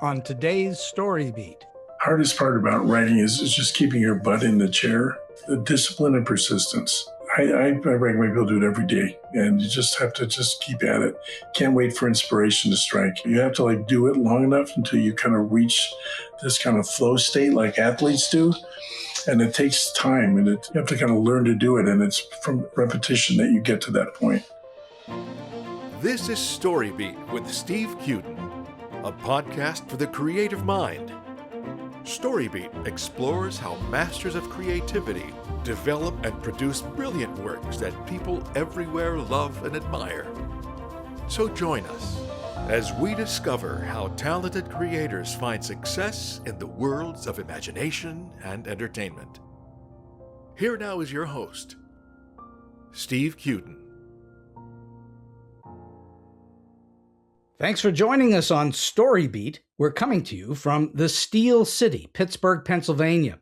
on today's StoryBeat. Hardest part about writing is just keeping your butt in the chair, the discipline and persistence. I recommend people do it every day, and you just have to just keep at it. Can't wait for inspiration to strike. You have to do it long enough until you kind of reach this kind of flow state like athletes do. And it takes time, and you have to kind of learn to do it, and it's from repetition that you get to that point. This is StoryBeat with Steve Cuden, a podcast for the creative mind. StoryBeat explores how masters of creativity develop and produce brilliant works that people everywhere love and admire. So join us as we discover how talented creators find success in the worlds of imagination and entertainment. Here now is your host, Steve Cuden. Thanks for joining us on StoryBeat. We're coming to you from the Steel City, Pittsburgh, Pennsylvania.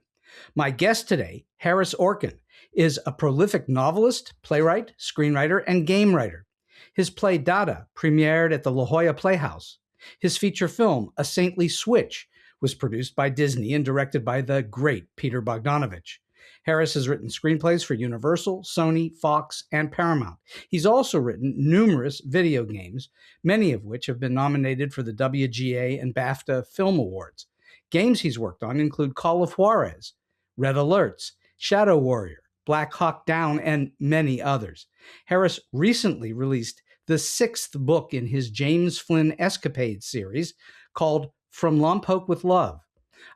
My guest today, Harris Orkin, is a prolific novelist, playwright, screenwriter, and game writer. His play Dada premiered at the Jolla Playhouse. His feature film, A Saintly Switch, was produced by Disney and directed by the great Peter Bogdanovich. Harris has written screenplays for Universal, Sony, Fox, and Paramount. He's also written numerous video games, many of which have been nominated for the WGA and BAFTA Film Awards. Games he's worked on include Call of Juarez, Red Alerts, Shadow Warrior, Black Hawk Down, and many others. Harris recently released the 6th book in his James Flynn Escapade series called From Lompoc With Love.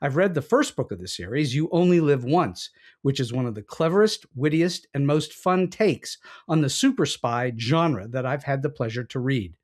I've read the first book of the series, You Only Live Once, which is one of the cleverest, wittiest, and most fun takes on the superspy genre that I've had the pleasure to read.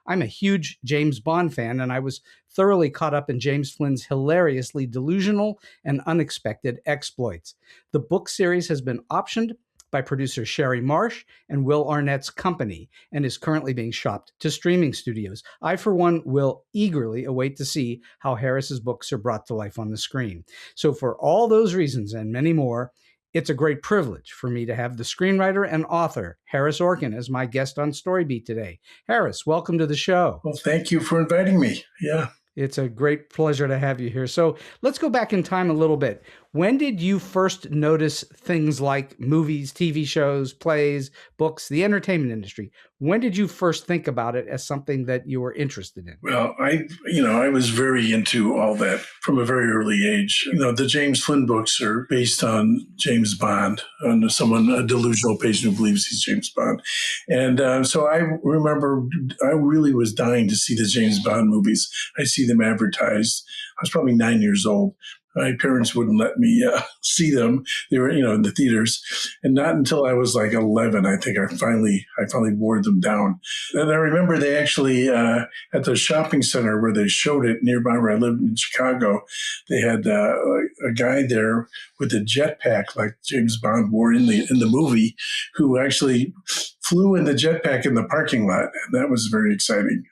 I'm a huge James Bond fan, and I was thoroughly caught up in James Flynn's hilariously delusional and unexpected exploits. The book series has been optioned by producer Sherry Marsh and Will Arnett's company and is currently being shopped to streaming studios. I, for one, will eagerly await to see how Harris's books are brought to life on the screen. So for all those reasons and many more, it's a great privilege for me to have the screenwriter and author, Harris Orkin, as my guest on StoryBeat today. Harris, welcome to the show. Well, thank you for inviting me. Yeah. It's a great pleasure to have you here. So let's go back in time a little bit. When did you first notice things like movies, TV shows, plays, books, the entertainment industry? When did you first think about it as something that you were interested in? Well, I was very into all that from a very early age. The James Flynn books are based on James Bond, on a delusional patient who believes he's James Bond. And so I remember I really was dying to see the James Bond movies. I see them advertised. I was probably 9 years old. My parents wouldn't let me see them. They were, in the theaters. And not until I was like 11, I think I finally wore them down. And I remember they actually, at the shopping center where they showed it nearby where I lived in Chicago, they had a guy there with a jetpack like James Bond wore in the movie, who actually flew in the jetpack in the parking lot. And that was very exciting.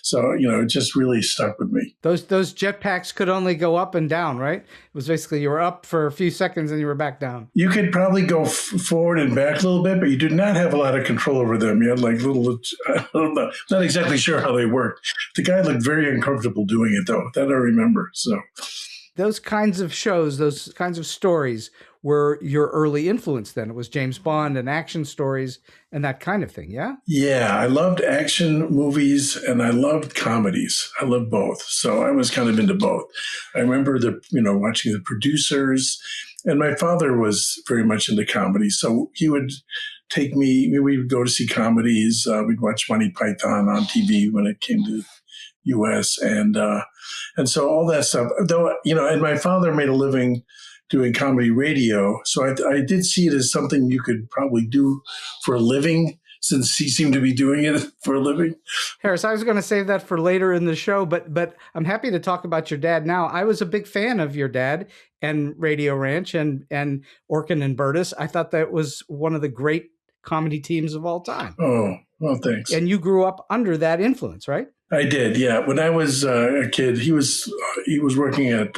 So it just really stuck with me. Those jetpacks could only go up and down, right? It was basically you were up for a few seconds and you were back down. You could probably go forward and back a little bit, but you did not have a lot of control over them. You had like little, I don't know, not exactly sure how they worked. The guy looked very uncomfortable doing it, though. That I remember. So those kinds of shows, those kinds of stories were your early influence then. It was James Bond and action stories and that kind of thing, yeah? Yeah, I loved action movies and I loved comedies. I loved both. So I was kind of into both. I remember watching The Producers, and my father was very much into comedy. So he would take me, we would go to see comedies. We'd watch Monty Python on TV when it came to U.S. And so all that stuff, though, and my father made a living doing comedy radio. So I did see it as something you could probably do for a living, since he seemed to be doing it for a living. Harris, I was going to save that for later in the show, but I'm happy to talk about your dad now. I was a big fan of your dad and Radio Ranch and Orkin and Burtis. I thought that was one of the great comedy teams of all time. Oh, well, thanks. And you grew up under that influence, right? I did, yeah. When I was a kid, he was working at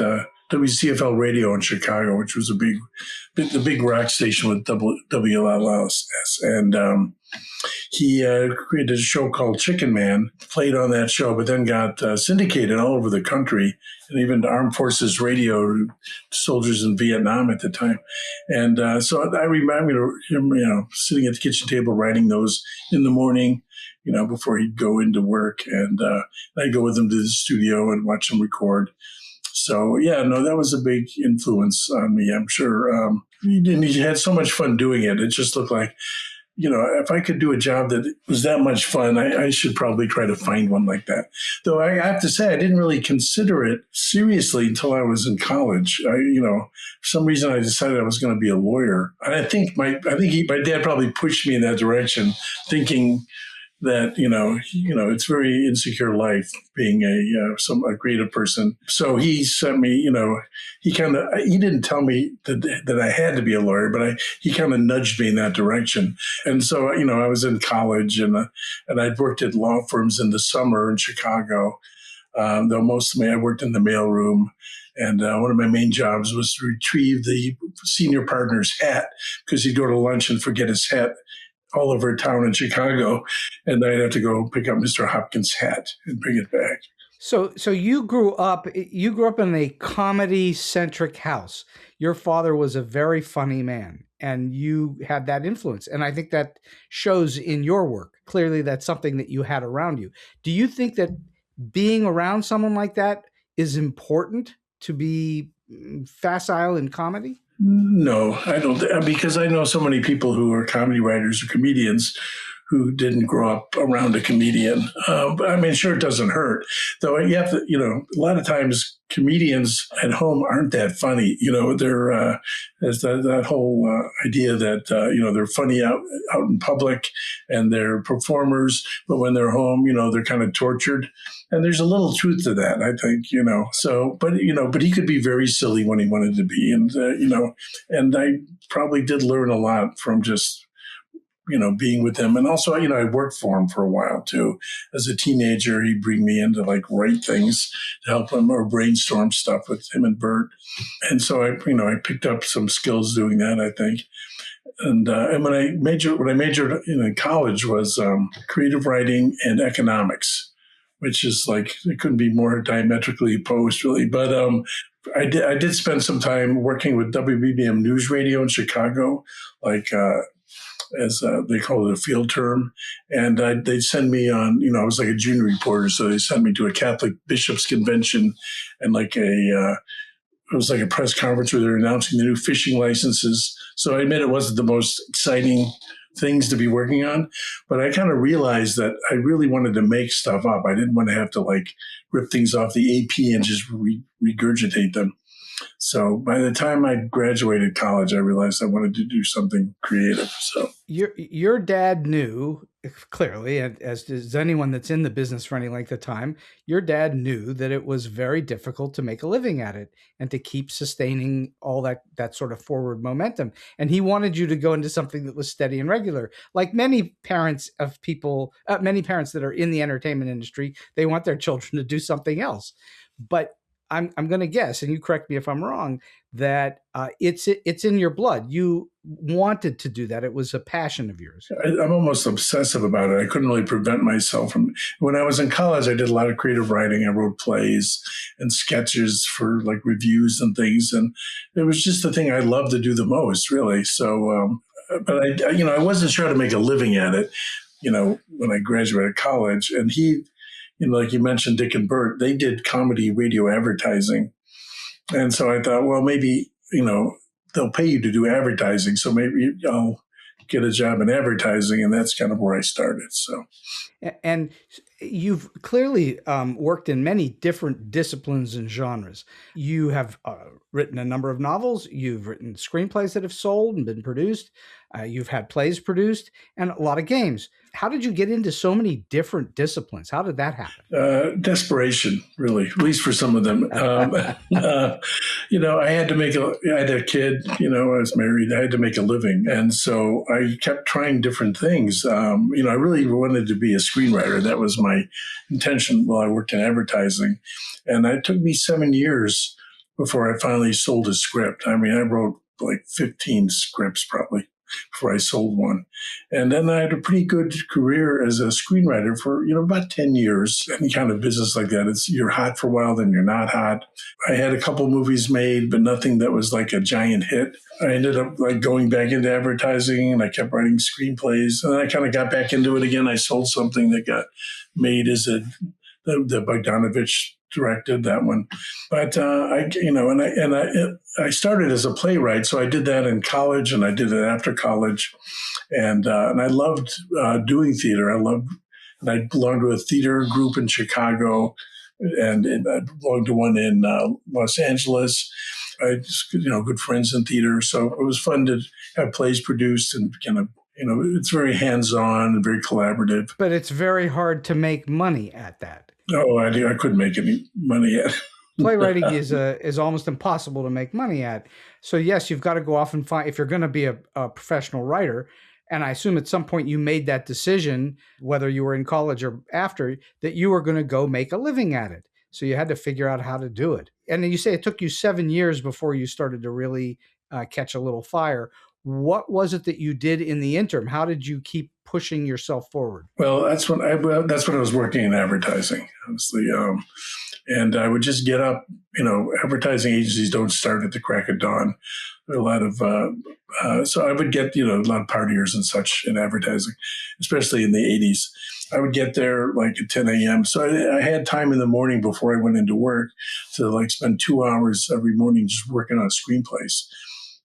WCFL radio in Chicago, which was the big rock station with WLS. And he created a show called Chicken Man, played on that show, but then got syndicated all over the country and even to Armed Forces Radio, soldiers in Vietnam at the time. And so I remember him, sitting at the kitchen table writing those in the morning, before he'd go into work. And I'd go with him to the studio and watch him record. So, that was a big influence on me, I'm sure. He had so much fun doing it. It just looked like, if I could do a job that was that much fun, I should probably try to find one like that. Though I have to say, I didn't really consider it seriously until I was in college. For some reason, I decided I was going to be a lawyer. And I think my dad probably pushed me in that direction, thinking that, it's very insecure life being a creative person. So he sent me, he didn't tell me that I had to be a lawyer, but he kind of nudged me in that direction. And so, I was in college and I'd worked at law firms in the summer in Chicago. Though most of me, I worked in the mailroom. And one of my main jobs was to retrieve the senior partner's hat because he'd go to lunch and forget his hat all over town in Chicago, and I'd have to go pick up Mr. Hopkins' hat and bring it back. So you grew up in a comedy-centric house. Your father was a very funny man, and you had that influence. And I think that shows in your work. Clearly, that's something that you had around you. Do you think that being around someone like that is important to be facile in comedy? No, I don't, because I know so many people who are comedy writers or comedians who didn't grow up around a comedian. But I mean, sure, it doesn't hurt. Though you have to, a lot of times comedians at home aren't that funny. They're there's that whole idea that, they're funny out in public and they're performers, but when they're home, they're kind of tortured. And there's a little truth to that, I think, so, but he could be very silly when he wanted to be. And, and I probably did learn a lot from just, being with him. And also, I worked for him for a while too. As a teenager, he'd bring me in to write things to help him or brainstorm stuff with him and Bert. And so I picked up some skills doing that, I think. And when I majored in college was creative writing and economics, which is it couldn't be more diametrically opposed, really. But I did spend some time working with WBBM News Radio in Chicago, as they call it a field term. And they'd send me on, I was like a junior reporter, so they sent me to a Catholic bishops convention and it was like a press conference where they're announcing the new fishing licenses. So I admit it wasn't the most exciting things to be working on, but I kind of realized that I really wanted to make stuff up. I didn't want to have to rip things off the AP and just regurgitate them. So by the time I graduated college, I realized I wanted to do something creative. So your dad knew, clearly, as does anyone that's in the business for any length of time, your dad knew that it was very difficult to make a living at it and to keep sustaining all that sort of forward momentum. And he wanted you to go into something that was steady and regular. Like many parents that are in the entertainment industry, they want their children to do something else. But I'm going to guess, and you correct me if I'm wrong, that it's in your blood. You wanted to do that. It was a passion of yours. I'm almost obsessive about it. I couldn't really prevent myself from. When I was in college, I did a lot of creative writing. I wrote plays and sketches for reviews and things, and it was just the thing I loved to do the most, really. So, but I wasn't sure how to make a living at it. When I graduated college, and he. Like you mentioned, Dick and Bert, they did comedy radio advertising. And so I thought, well, maybe, they'll pay you to do advertising. So maybe I'll get a job in advertising. And that's kind of where I started. So, and you've clearly worked in many different disciplines and genres. You have written a number of novels. You've written screenplays that have sold and been produced. You've had plays produced and a lot of games. How did you get into so many different disciplines? How did that happen? Desperation, really, at least for some of them. I had a kid, I was married, I had to make a living. And so I kept trying different things. I really wanted to be a screenwriter. That was my intention while I worked in advertising. And it took me 7 years before I finally sold a script. I mean, I wrote like 15 scripts probably before I sold one. And then I had a pretty good career as a screenwriter for, about 10 years. Any kind of business like that, you're hot for a while, then you're not hot. I had a couple movies made, but nothing that was like a giant hit. I ended up like going back into advertising, and I kept writing screenplays. And then I kind of got back into it again. I sold something that got made as the Bogdanovich directed that one. But I started as a playwright, so I did that in college, and I did it after college, and I loved doing theater. And I belonged to a theater group in Chicago, and I belonged to one in Los Angeles. I just, good friends in theater, so it was fun to have plays produced, and kind of, it's very hands-on and very collaborative. But it's very hard to make money at that. No, I couldn't make any money at it. Playwriting is almost impossible to make money at. So yes, you've got to go off and find, if you're going to be a professional writer, and I assume at some point you made that decision, whether you were in college or after, that you were going to go make a living at it. So you had to figure out how to do it. And then you say it took you 7 years before you started to really catch a little fire. What was it that you did in the interim? How did you keep pushing yourself forward? Well, that's when I was working in advertising, honestly. And I would just get up, advertising agencies don't start at the crack of dawn. There are a lot of, so I would get, a lot of partiers and such in advertising, especially in the 80s. I would get there like at 10 a.m. So I had time in the morning before I went into work to like spend 2 hours every morning just working on screenplays.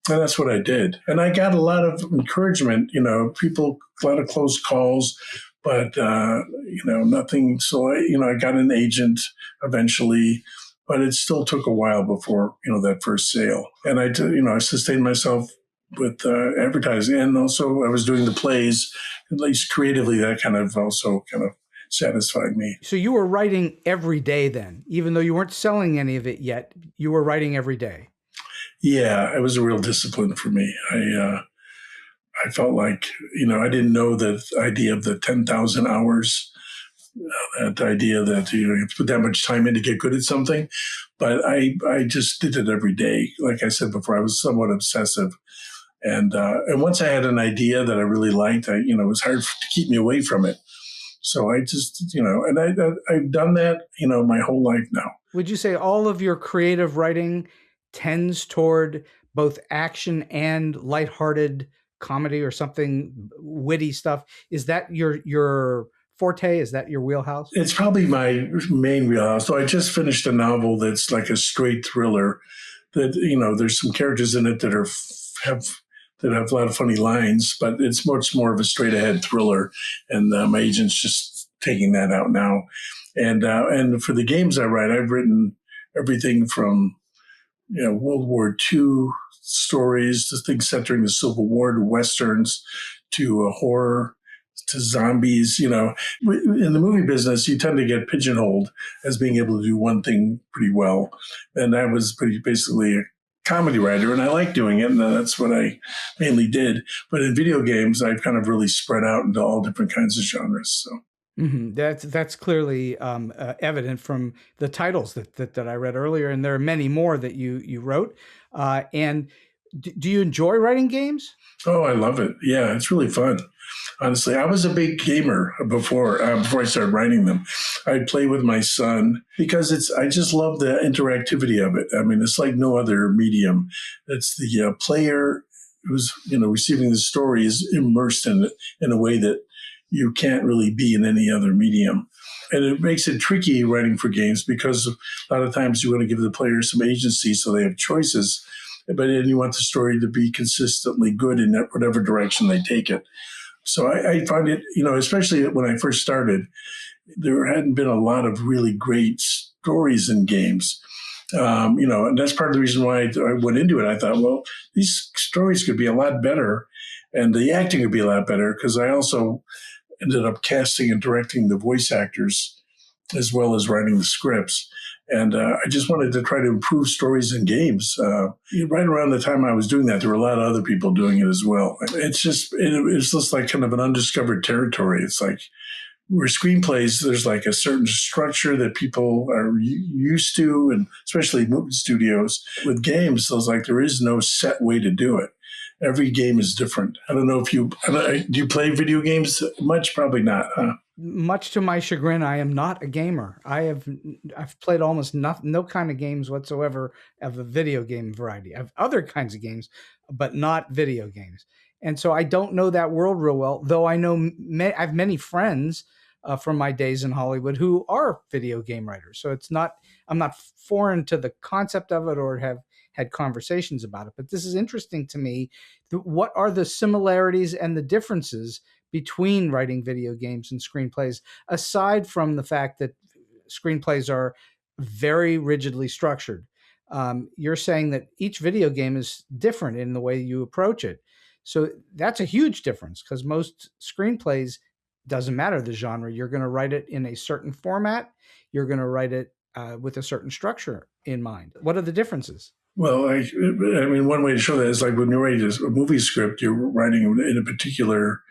And that's what I did. And I got a lot of encouragement, people, a lot of close calls, but, nothing. So, I got an agent eventually, but it still took a while before, that first sale. And I sustained myself with advertising. And also I was doing the plays, at least creatively, that kind of also kind of satisfied me. So you were writing every day then, even though you weren't selling any of it yet, you were writing every day. Yeah, it was a real discipline for me. I felt like, I didn't know the idea of the 10,000 hours, that idea that you have to put that much time in to get good at something. But I just did it every day. Like I said before, I was somewhat obsessive. And once I had an idea that I really liked, it was hard to keep me away from it. So I just, and I've done that, my whole life now. Would you say all of your creative writing tends toward both action and lighthearted comedy or something, witty stuff? Is that your forte? Is that your wheelhouse? It's probably my main wheelhouse. So I just finished a novel that's like a straight thriller that, there's some characters in it that have a lot of funny lines, but it's much more of a straight ahead thriller. And my agent's just taking that out now. And for the games I write, I've written everything from World War II stories to things set during the Civil War, to Westerns, to horror, to zombies. In the movie business, you tend to get pigeonholed as being able to do one thing pretty well. And I was basically a comedy writer, and I like doing it, and that's what I mainly did. But in video games, I've kind of really spread out into all different kinds of genres. So. Mm-hmm. That's clearly evident from the titles that I read earlier, and there are many more that you wrote. And do you enjoy writing games? Oh, I love it. Yeah, it's really fun. Honestly, I was a big gamer before I started writing them. I'd play with my son because I just love the interactivity of it. I mean, it's like no other medium. It's the player who's receiving the story is immersed in it in a way that you can't really be in any other medium. And it makes it tricky writing for games because a lot of times you want to give the player some agency so they have choices, but then you want the story to be consistently good in whatever direction they take it. So I find it, especially when I first started, there hadn't been a lot of really great stories in games. And that's part of the reason why I went into it. I thought, well, these stories could be a lot better and the acting could be a lot better, because I also ended up casting and directing the voice actors as well as writing the scripts. And I just wanted to try to improve stories in games. Right around the time I was doing that, there were a lot of other people doing it as well. It's just like kind of an undiscovered territory. It's like Where screenplays, there's like a certain structure that people are used to, and especially movie studios. With games, there is no set way to do it. Every game is different. I don't know if do you play video games much? Probably not. Much to my chagrin, I am not a gamer. I've played almost no kind of games whatsoever of the video game variety. I have other kinds of games, but not video games. And so I don't know that world real well, though I know I have many friends from my days in Hollywood who are video game writers. So I'm not foreign to the concept of it or have had conversations about it. But this is interesting to me. What are the similarities and the differences between writing video games and screenplays, aside from the fact that screenplays are very rigidly structured? You're saying that each video game is different in the way you approach it. So that's a huge difference, because most screenplays, doesn't matter the genre, you're going to write it in a certain format. You're going to write it with a certain structure in mind. What are the differences? Well, I mean, one way to show that is like when you're writing a movie script, you're writing in a particular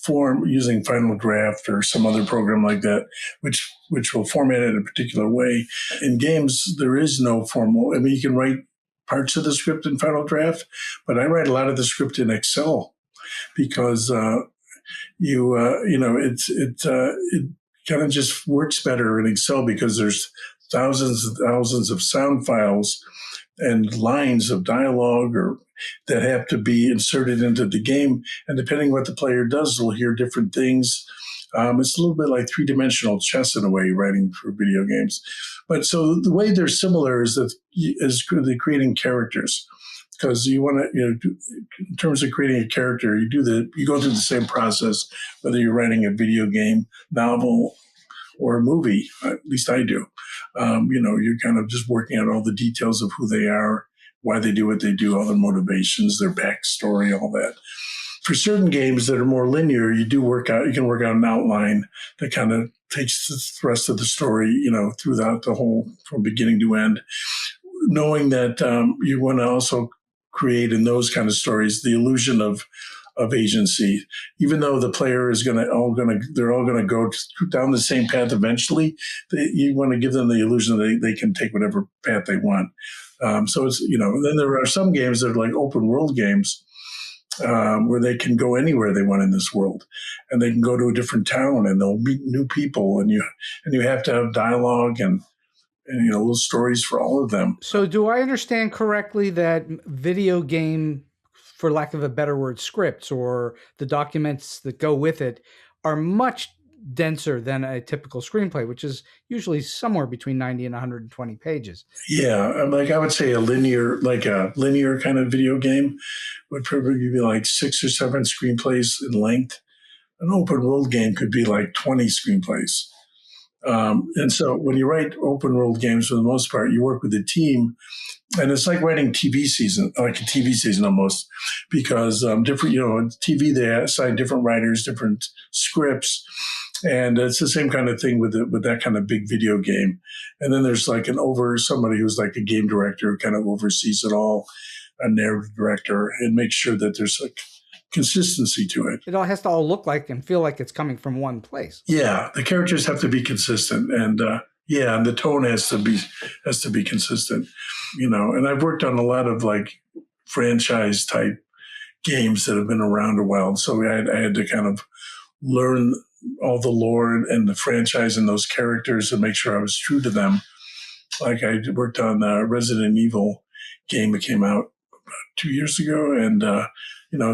form using Final Draft or some other program like that, which will format it in a particular way. In games, there is no formal. I mean, you can write parts of the script in Final Draft, but I write a lot of the script in Excel because it kind of just works better in Excel because there's thousands and thousands of sound files and lines of dialogue that have to be inserted into the game. And depending what the player does, they'll hear different things. It's a little bit like three-dimensional chess in a way, writing for video games. But so the way they're similar is they're creating characters. Because you want to, in terms of creating a character, you go through the same process, whether you're writing a video game, novel, or a movie. At least I do. You're kind of just working out all the details of who they are, why they do what they do, all their motivations, their backstory, all that. For certain games that are more linear, you can work out an outline that kind of takes the thrust of the story, throughout the whole, from beginning to end, knowing that you want to also create in those kind of stories the illusion of agency, even though the player is they're all going to go down the same path eventually. You want to give them the illusion that they can take whatever path they want. So it's then there are some games that are like open world games where they can go anywhere they want in this world, and they can go to a different town and they'll meet new people, and you have to have dialogue and little stories for all of them. So do I understand correctly that video game, for lack of a better word, scripts or the documents that go with it are much denser than a typical screenplay, which is usually somewhere between 90 and 120 pages? Yeah, I would say a linear kind of video game would probably be like 6 or 7 screenplays in length. An open world game could be like 20 screenplays. And so when you write open world games, for the most part, you work with a team, and it's like writing TV season, like a TV season almost, because different, TV, they assign different writers, different scripts. And it's the same kind of thing with that kind of big video game. And then there's like somebody who's like a game director who kind of oversees it all, a narrative director, and makes sure that there's like consistency to it. It all has to look like and feel like it's coming from one place. Yeah, the characters have to be consistent, and and the tone has to be consistent. And I've worked on a lot of like franchise type games that have been around a while, so I had to kind of learn all the lore and the franchise and those characters and make sure I was true to them. Like I worked on a Resident Evil game that came out about 2 years ago, and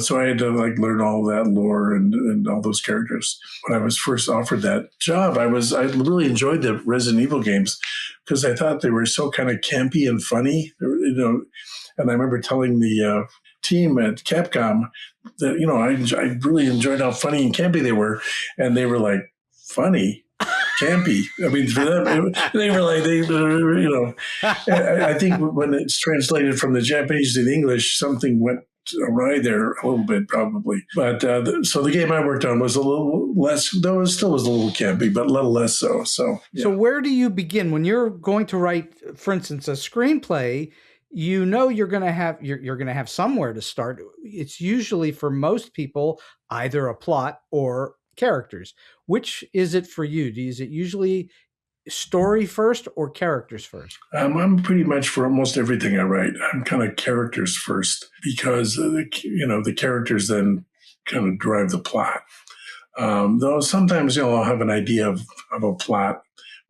so I had to like learn all that lore and all those characters. When I was first offered that job, I really enjoyed the Resident Evil games because I thought they were so kind of campy and funny, and I remember telling the team at Capcom that, I really enjoyed how funny and campy they were. And they were like, funny? Campy. I mean, for them, they were like, I think when it's translated from the Japanese to the English, something went awry there a little bit, probably. But so the game I worked on was a little less, though it still was a little campy, but a little less so. So, yeah. So where do you begin when you're going to write, for instance, a screenplay? You're going to have somewhere to start. It's usually for most people either a plot or characters. Which is it for you? Is it usually story first or characters first? I'm pretty much for almost everything I write. I'm kind of characters first because the characters then kind of drive the plot. Though sometimes I'll have an idea of a plot,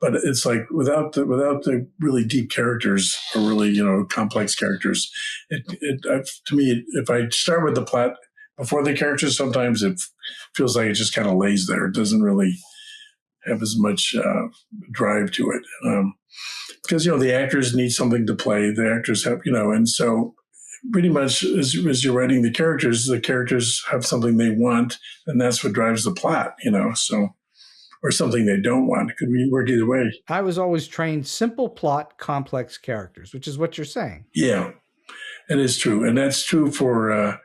but it's like without the really deep characters or really complex characters, to me, if I start with the plot before the characters, sometimes it feels like it just kind of lays there. It doesn't really have as much drive to it because the actors need something to play. The actors have and so pretty much as you're writing the characters have something they want, and that's what drives the plot. So or something they don't want. It could work either way. I was always trained simple plot, complex characters, which is what you're saying. Yeah, it is true, and that's true for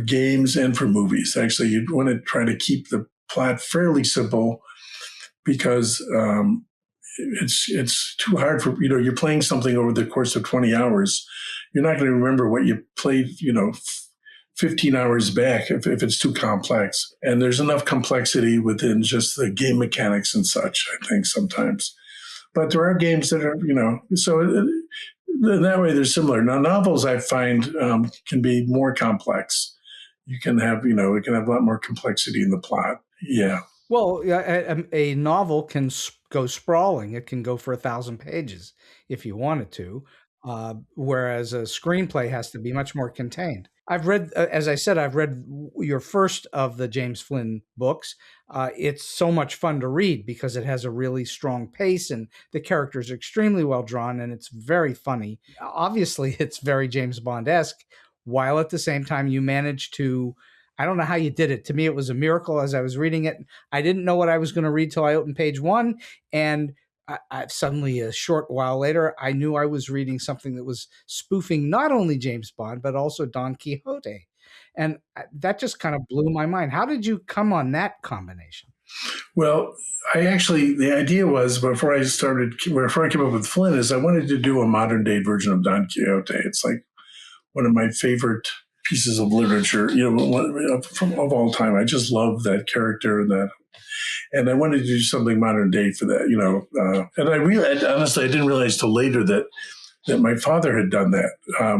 games and for movies. Actually, you'd want to try to keep the plot fairly simple because it's too hard for you're playing something over the course of 20 hours. You're not going to remember what you played 15 hours back if it's too complex. And there's enough complexity within just the game mechanics and such, I think, sometimes. But there are games that are, so in that way they're similar. Now, novels I find can be more complex. You can have, it can have a lot more complexity in the plot. Yeah. Well, a novel can go sprawling. It can go for 1,000 pages if you wanted to, whereas a screenplay has to be much more contained. I've read, as I said, I've read your first of the James Flynn books. It's so much fun to read because it has a really strong pace and the characters are extremely well drawn and it's very funny. Obviously, it's very James Bond-esque, while at the same time you manage to, I don't know how you did it. To me, it was a miracle as I was reading it. I didn't know what I was going to read till I opened page 1. And I suddenly, a short while later, I knew I was reading something that was spoofing not only James Bond, but also Don Quixote. And that just kind of blew my mind. How did you come on that combination? Well, the idea was before I came up with Flynn is I wanted to do a modern day version of Don Quixote. It's like one of my favorite pieces of literature, of all time. I just love that character and I wanted to do something modern day for that, and I realized, honestly, I didn't realize till later that my father had done that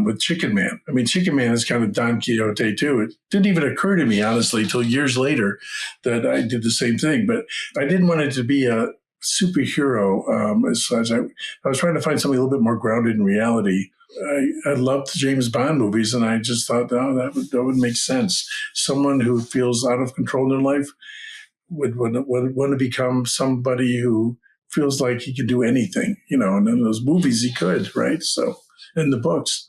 with Chicken Man. I mean, Chicken Man is kind of Don Quixote too. It didn't even occur to me, honestly, till years later that I did the same thing. But I didn't want it to be a superhero as such. I was trying to find something a little bit more grounded in reality. I loved James Bond movies, and I just thought, that would make sense. Someone who feels out of control in their life would want to become somebody who feels like he can do anything, and in those movies he could, right? So in the books.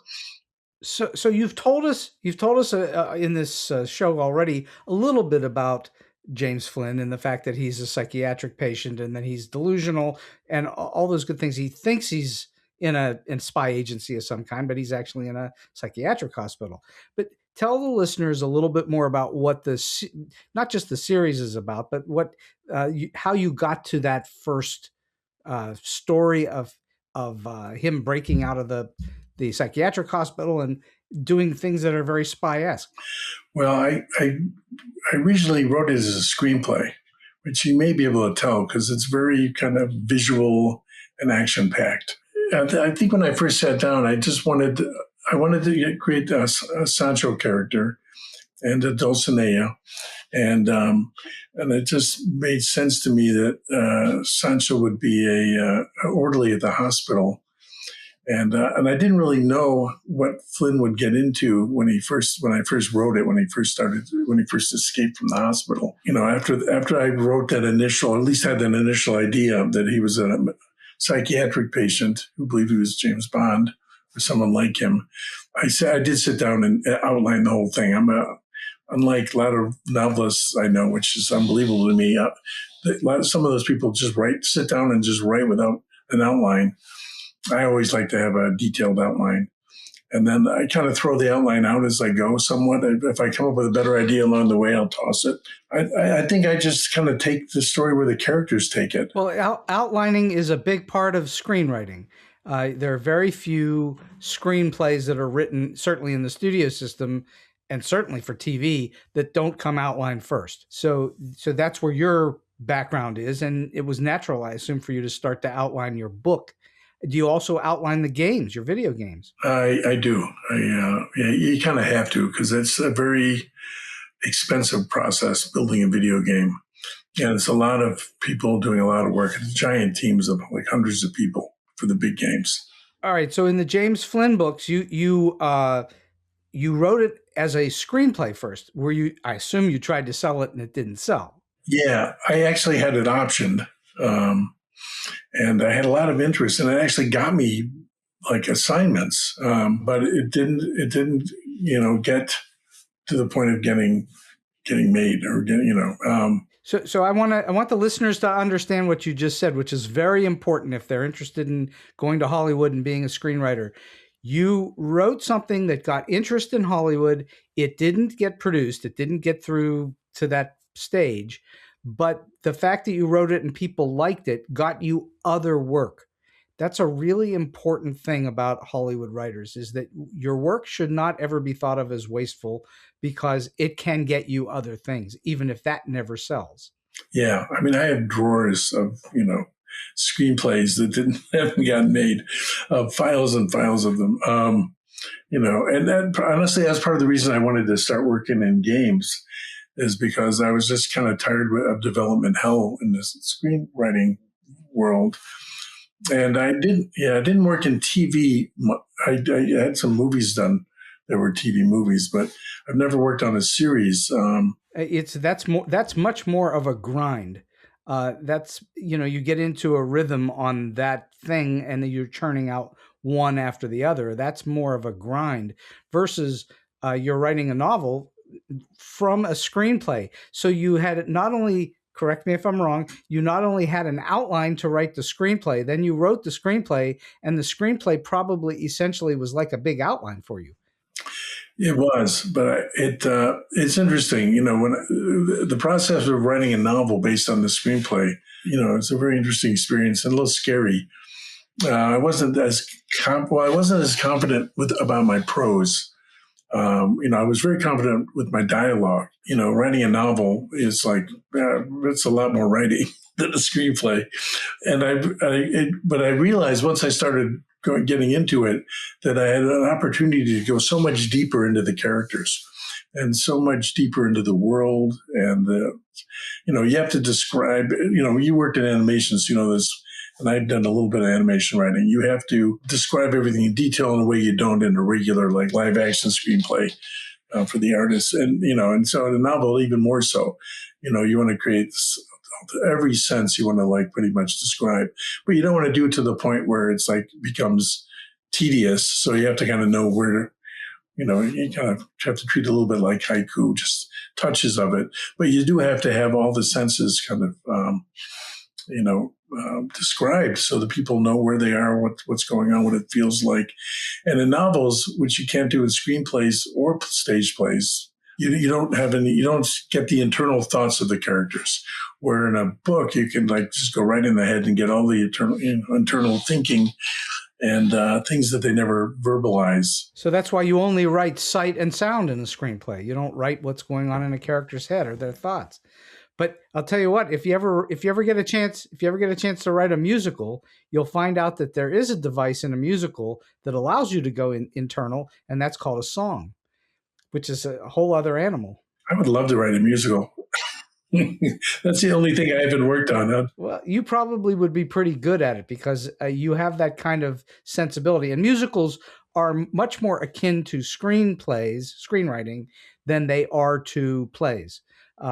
So you've told us in this show already a little bit about James Flynn and the fact that he's a psychiatric patient and that he's delusional and all those good things. He thinks he's in a spy agency of some kind, but he's actually in a psychiatric hospital. But tell the listeners a little bit more about what not just the series is about, but how you got to that first story of him breaking out of the psychiatric hospital and doing things that are very spy-esque. Well, I originally wrote it as a screenplay, which you may be able to tell because it's very kind of visual and action-packed. I think when I first sat down, I wanted to create a Sancho character and a Dulcinea, and it just made sense to me that Sancho would be a orderly at the hospital, and I didn't really know what Flynn would get into when I first wrote it, when he first escaped from the hospital. After I wrote that initial, at least had an initial idea that he was a psychiatric patient who believed he was James Bond or someone like him, I did sit down and outline the whole thing. Unlike a lot of novelists I know, which is unbelievable to me. Some of those people just sit down and just write without an outline. I always like to have a detailed outline. And then I kind of throw the outline out as I go somewhat. If I come up with a better idea along the way, I'll toss it. I think I just kind of take the story where the characters take it. Well, outlining is a big part of screenwriting. There are very few screenplays that are written, certainly in the studio system, and certainly for TV, that don't come outlined first. So that's where your background is, and it was natural, I assume, for you to start to outline your book. Do you also outline the games, your video games? I do. Yeah, you kind of have to, because it's a very expensive process building a video game. And it's a lot of people doing a lot of work. It's giant teams of like hundreds of people for the big games. All right. So in the James Flynn books, you wrote it as a screenplay first. I assume you tried to sell it and it didn't sell. Yeah, I actually had it optioned. And I had a lot of interest, and it actually got me like assignments. But it didn't, get to the point of getting made or getting. So I want the listeners to understand what you just said, which is very important if they're interested in going to Hollywood and being a screenwriter. You wrote something that got interest in Hollywood. It didn't get produced. It didn't get through to that stage. But the fact that you wrote it and people liked it got you other work. That's a really important thing about Hollywood writers, is that your work should not ever be thought of as wasteful, because it can get you other things, even if that never sells. Yeah. I mean, I have drawers of, screenplays that haven't gotten made, files and files of them. And that, honestly, that's part of the reason I wanted to start working in games, is because I was just kind of tired of development hell in this screenwriting world. And I didn't work in TV. I had some movies done that were TV movies, but I've never worked on a series. That's much more of a grind. You get into a rhythm on that thing and you're churning out one after the other. That's more of a grind versus you're writing a novel from a screenplay. So you had not only, correct me if I'm wrong, you not only had an outline to write the screenplay, then you wrote the screenplay, and the screenplay probably essentially was like a big outline for you. It was, but it's interesting, when the process of writing a novel based on the screenplay, it's a very interesting experience and a little scary. I wasn't as confident about my prose. I was very confident with my dialogue. Writing a novel is like, it's a lot more writing than a screenplay. And but I realized once I started getting into it, that I had an opportunity to go so much deeper into the characters and so much deeper into the world. And, you have to describe, you worked in animations, this, and I've done a little bit of animation writing. You have to describe everything in detail in a way you don't in a regular, like, live action screenplay for the artist. And so in a novel, even more so, you want to create every sense you want to, like, pretty much describe, but you don't want to do it to the point where it's like becomes tedious. So you have to kind of know where, you kind of have to treat it a little bit like haiku, just touches of it. But you do have to have all the senses kind of, described so that people know where they are, what's going on, what it feels like. And in novels, which you can't do in screenplays or stage plays, you don't get the internal thoughts of the characters. Where in a book, you can just go right in the head and get all the internal thinking and things that they never verbalize. So that's why you only write sight and sound in a screenplay. You don't write what's going on in a character's head or their thoughts. But I'll tell you what, if you ever get a chance to write a musical, you'll find out that there is a device in a musical that allows you to go internal, and that's called a song, which is a whole other animal. I would love to write a musical. That's the only thing I haven't worked on. Huh? Well, you probably would be pretty good at it because you have that kind of sensibility. And musicals are much more akin to screenwriting, than they are to plays.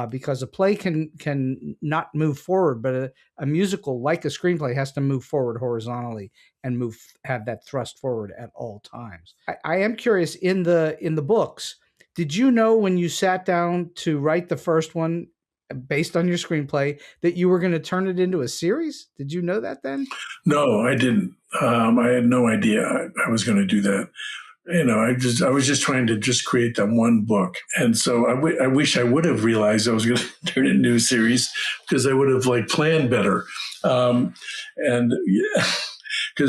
Because a play can not move forward, but a musical, like a screenplay, has to move forward horizontally and have that thrust forward at all times. I am curious, in the books, did you know when you sat down to write the first one based on your screenplay that you were going to turn it into a series? Did you know that then? No, I didn't. I had no idea I was going to do that. I was just trying to just create that one book. And so I wish I would have realized I was going to turn it into a series, because I would have planned better. Because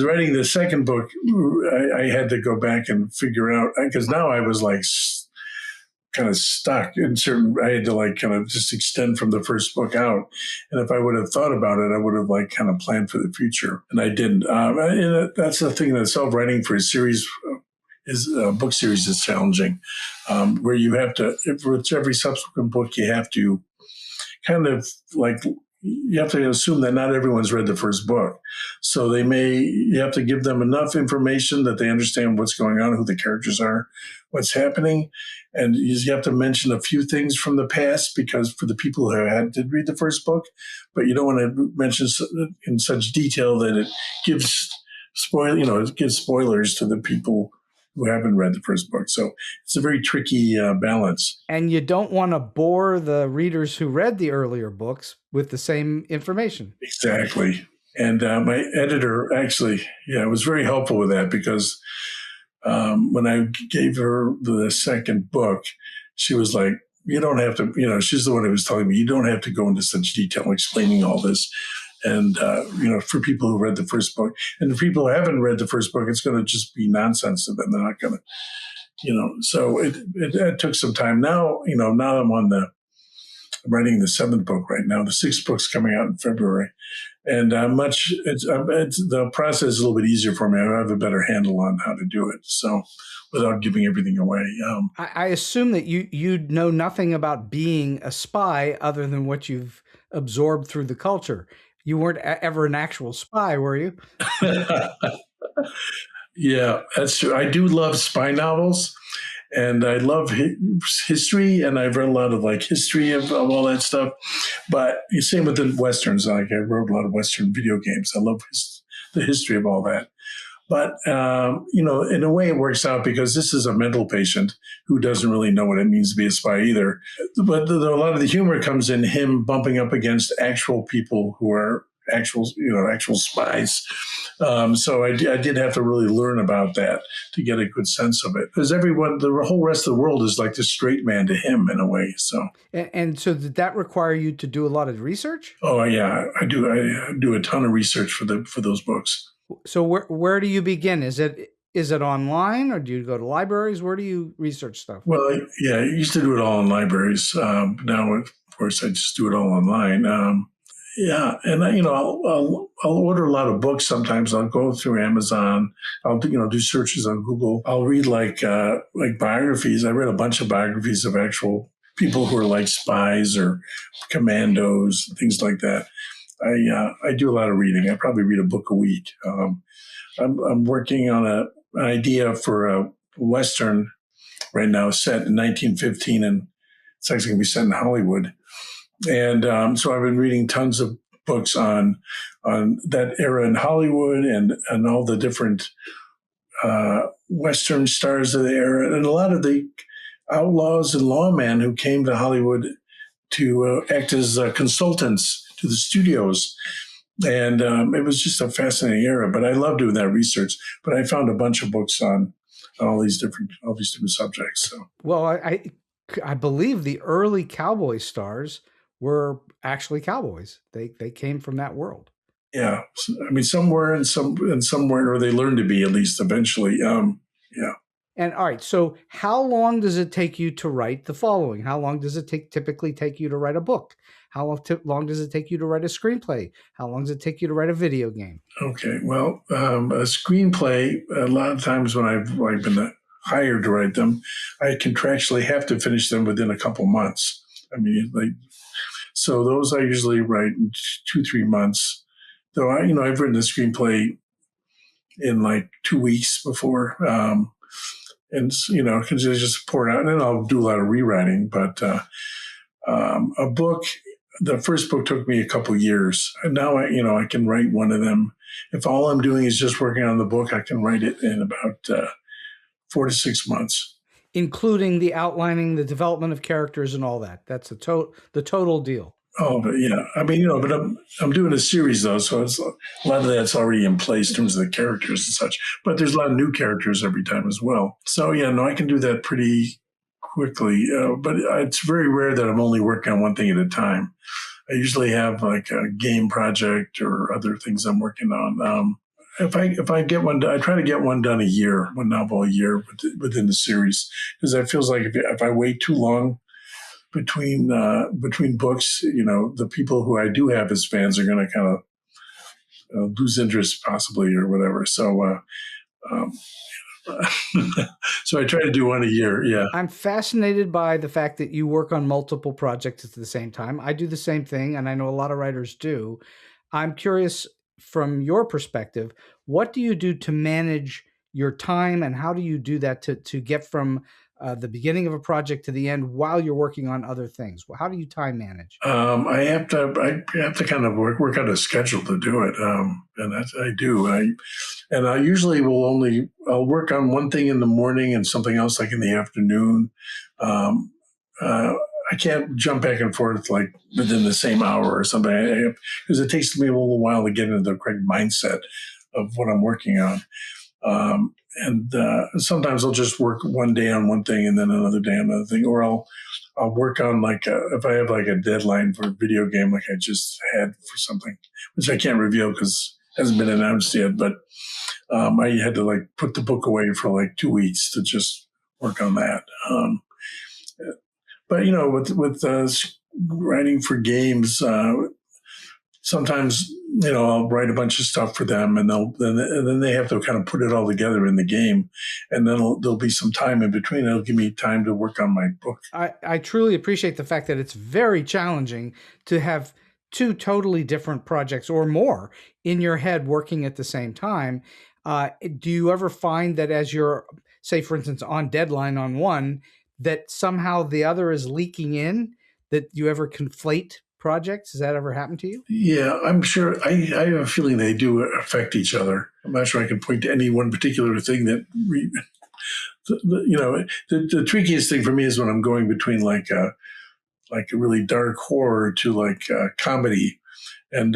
writing the second book, I had to go back and figure out, because now I was kind of stuck in certain, I had to like kind of just extend from the first book out. And if I would have thought about it, I would have like kind of planned for the future. And I didn't. And that's the thing in itself, writing for a series is a book series is challenging, where you have to, for every subsequent book, you have to kind of like, you have to assume that not everyone's read the first book. So you have to give them enough information that they understand what's going on, who the characters are, what's happening. And you have to mention a few things from the past, because for the people who did read the first book, but you don't want to mention in such detail that it gives spoilers to the people who haven't read the first book. So it's a very tricky balance. And you don't want to bore the readers who read the earlier books with the same information. Exactly. And my editor actually, was very helpful with that, because when I gave her the second book, she was like, you don't have to, she's the one who was telling me, you don't have to go into such detail explaining all this. And, for people who read the first book, and the people who haven't read the first book, it's going to just be nonsense to them. They're not going to, so it took some time. Now, now I'm writing the 7th book right now. The 6th book's coming out in February. And the process is a little bit easier for me. I have a better handle on how to do it. So without giving everything away. I assume that you know nothing about being a spy other than what you've absorbed through the culture. You weren't ever an actual spy, were you? Yeah, that's true. I do love spy novels, and I love history, and I've read a lot of like history of all that stuff. But same with the Westerns. Like I wrote a lot of Western video games. I love the history of all that. But, in a way it works out, because this is a mental patient who doesn't really know what it means to be a spy either. But a lot of the humor comes in him bumping up against actual people who are actual spies. So I did have to really learn about that to get a good sense of it, because the whole rest of the world is like the straight man to him in a way. So. And so did that require you to do a lot of research? Oh yeah, I do. I do a ton of research for those books. So where do you begin? Is it online, or do you go to libraries? Where do you research stuff? Well, I used to do it all in libraries. Now, of course, I just do it all online. And I'll order a lot of books. Sometimes I'll go through Amazon. I'll do searches on Google. I'll read like biographies. I read a bunch of biographies of actual people who are like spies or commandos, things like that. I do a lot of reading. I probably read a book a week. I'm working on an idea for a Western right now set in 1915, and it's actually going to be set in Hollywood. And so I've been reading tons of books on that era in Hollywood and all the different Western stars of the era, and a lot of the outlaws and lawmen who came to Hollywood to act as consultants to the studios. And it was just a fascinating era, but I love doing that research. But I found a bunch of books on all these different subjects. So. Well, I believe the early cowboy stars were actually cowboys. They came from that world. Yeah. I mean, some were and some weren't, or they learned to be, at least eventually. Yeah. And all right, so how long does it take you to write the following? How long does it typically take you to write a book? How long does it take you to write a screenplay? How long does it take you to write a video game? Okay, well, a screenplay, a lot of times when I've been hired to write them, I contractually have to finish them within a couple months. I mean, so those I usually write in 2-3 months. Though I've written a screenplay in 2 weeks before. And, because just pour it out, and then I'll do a lot of rewriting. But a book, the first book took me a couple years. And now, I can write one of them. If all I'm doing is just working on the book, I can write it in about 4 to 6 months. Including the outlining, the development of characters and all that. That's the total deal. Oh, but yeah. I mean, but I'm doing a series though, so it's a lot of that's already in place in terms of the characters and such. But there's a lot of new characters every time as well. So yeah, no, I can do that pretty quickly. But it's very rare that I'm only working on one thing at a time. I usually have like a game project or other things I'm working on. if I get one done, I try to get one done a year, one novel a year within the series, because that feels like if I wait too long between books, the people who I do have as fans are going to kind of lose interest possibly or whatever. So um, so I try to do one a year. Yeah. I'm fascinated by the fact that you work on multiple projects at the same time. I do the same thing, and I know a lot of writers do. I'm curious, from your perspective, what do you do to manage your time, and how do you do that to get from the beginning of a project to the end while you're working on other things? How do you time manage? I have to kind of work out a schedule to do it, and that's I do. I usually I'll work on one thing in the morning and something else like in the afternoon. I can't jump back and forth like within the same hour or something, because it takes me a little while to get into the correct mindset of what I'm working on. And sometimes I'll just work one day on one thing and then another day on another thing, or I'll work on if I have like a deadline for a video game, like I just had for something, which I can't reveal because it hasn't been announced yet. But I had to like put the book away for like 2 weeks to just work on that. But with writing for games, sometimes I'll write a bunch of stuff for them, and then they have to kind of put it all together in the game, and then there'll be some time in between. It'll give me time to work on my book. I truly appreciate the fact that it's very challenging to have two totally different projects or more in your head working at the same time. Do you ever find that as you're, say, for instance, on deadline on one, that somehow the other is leaking in, that you ever conflate projects? Has that ever happened to you? Yeah, I'm sure. I have a feeling they do affect each other. I'm not sure I can point to any one particular thing that, the trickiest thing for me is when I'm going between like a really dark horror to like comedy. And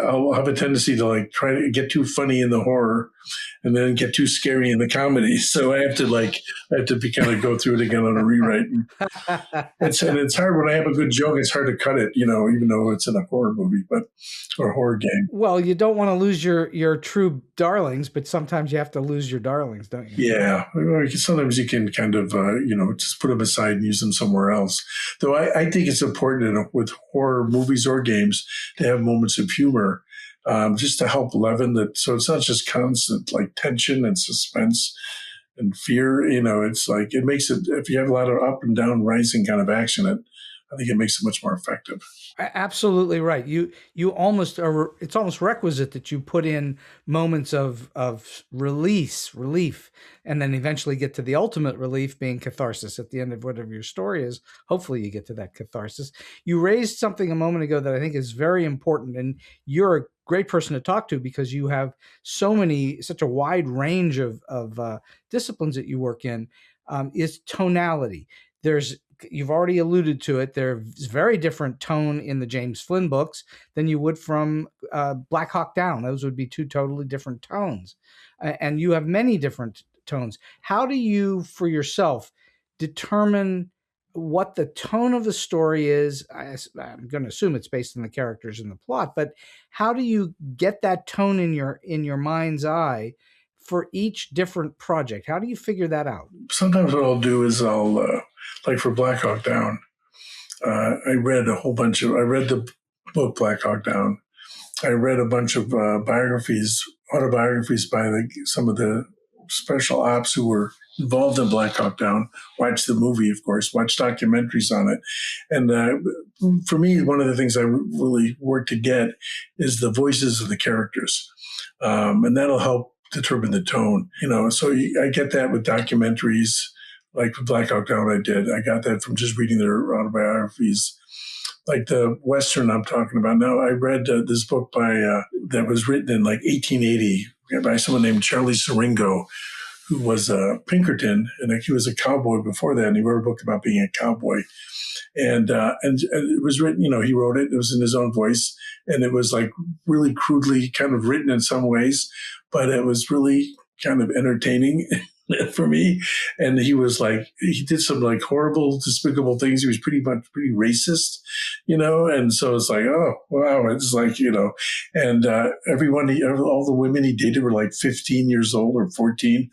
I'll have a tendency to like try to get too funny in the horror and then get too scary in the comedy. So I have to kind of go through it again on a rewrite. It's hard when I have a good joke. It's hard to cut it, even though it's in a horror movie, or a horror game. Well, you don't want to lose your true darlings, but sometimes you have to lose your darlings, don't you? Yeah. Sometimes you can kind of, just put them aside and use them somewhere else. Though I think it's important with horror movies or games to have moments of humor, just to help leaven that. So it's not just constant like tension and suspense and fear. It's like, it makes it, if you have a lot of up and down rising kind of action, I think it makes it much more effective. Absolutely right. You almost are. It's almost requisite that you put in moments of relief, and then eventually get to the ultimate relief, being catharsis at the end of whatever your story is. Hopefully, you get to that catharsis. You raised something a moment ago that I think is very important, and you're a great person to talk to because you have such a wide range of disciplines that you work in. Is tonality. You've already alluded to it. There's very different tone in the James Flynn books than you would from Black Hawk Down. Those would be two totally different tones. And you have many different tones. How do you, for yourself, determine what the tone of the story is? I'm going to assume it's based on the characters and the plot, but how do you get that tone in your mind's eye for each different project? How do you figure that out? Sometimes what I'll do is like for Black Hawk Down, I read the book Black Hawk Down. I read a bunch of autobiographies by some of the special ops who were involved in Black Hawk Down, watched the movie, of course, watched documentaries on it. And for me, one of the things I really work to get is the voices of the characters. And that'll help determine the tone, so I get that with documentaries, like with Black Hawk Down. I got that from just reading their autobiographies. Like the Western I'm talking about now, I read this book that was written in like 1880 by someone named Charlie Siringo, who was Pinkerton, and he was a cowboy before that, and he wrote a book about being a cowboy. And it was written, he wrote it. It was in his own voice, and it was like really crudely kind of written in some ways, but it was really kind of entertaining. for me. And he was like, he did some like horrible, despicable things. He was pretty racist, and so it's like, oh, wow. It's like, and all the women he dated were like 15 years old or 14.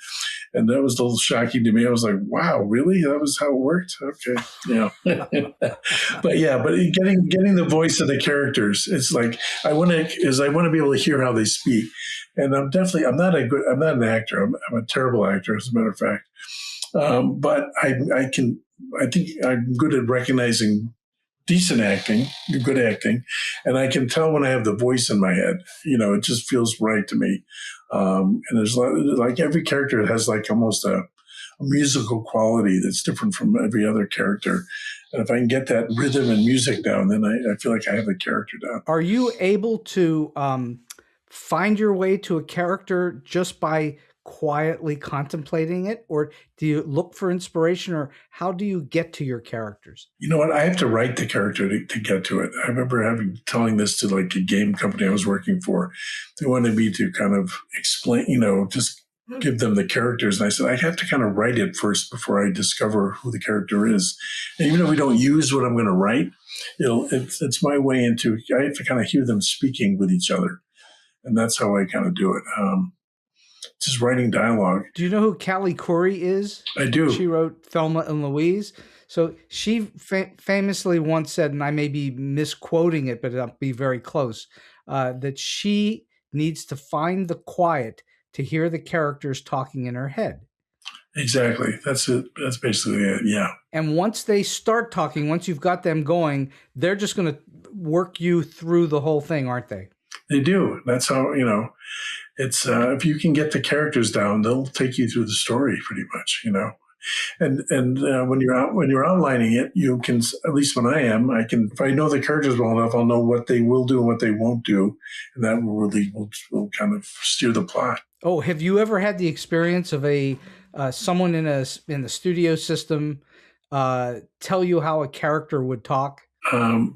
And that was a little shocking to me. I was like, wow, really? That was how it worked? Okay. Yeah. but getting the voice of the characters, it's like, I want to be able to hear how they speak. And I'm not an actor. I'm a terrible actor, as a matter of fact. But I think I'm good at recognizing decent acting, good acting. And I can tell when I have the voice in my head, it just feels right to me. And there's like every character has like almost a musical quality that's different from every other character. And if I can get that rhythm and music down, then I feel like I have the character down. Are you able to find your way to a character just by quietly contemplating it? Or do you look for inspiration, or how do you get to your characters? You know what? I have to write the character to get to it. I remember telling this to like a game company I was working for. They wanted me to kind of explain, just give them the characters. And I said, I have to kind of write it first before I discover who the character is. And even if we don't use what I'm going to write, it's my way into, I have to kind of hear them speaking with each other. And that's how I kind of do it. Just writing dialogue. Do you know who Callie Khouri is? I do. She wrote Thelma and Louise. So she famously once said, and I may be misquoting it, but I'll be very close, that she needs to find the quiet to hear the characters talking in her head. Exactly. That's it. That's basically it. Yeah. And once they start talking, once you've got them going, they're just going to work you through the whole thing, aren't they? They do. That's how, it's, if you can get the characters down, they'll take you through the story pretty much, And when you're outlining it, you can, at least when if I know the characters well enough, I'll know what they will do and what they won't do. And that will kind of steer the plot. Oh, have you ever had the experience of someone in the studio system tell you how a character would talk? I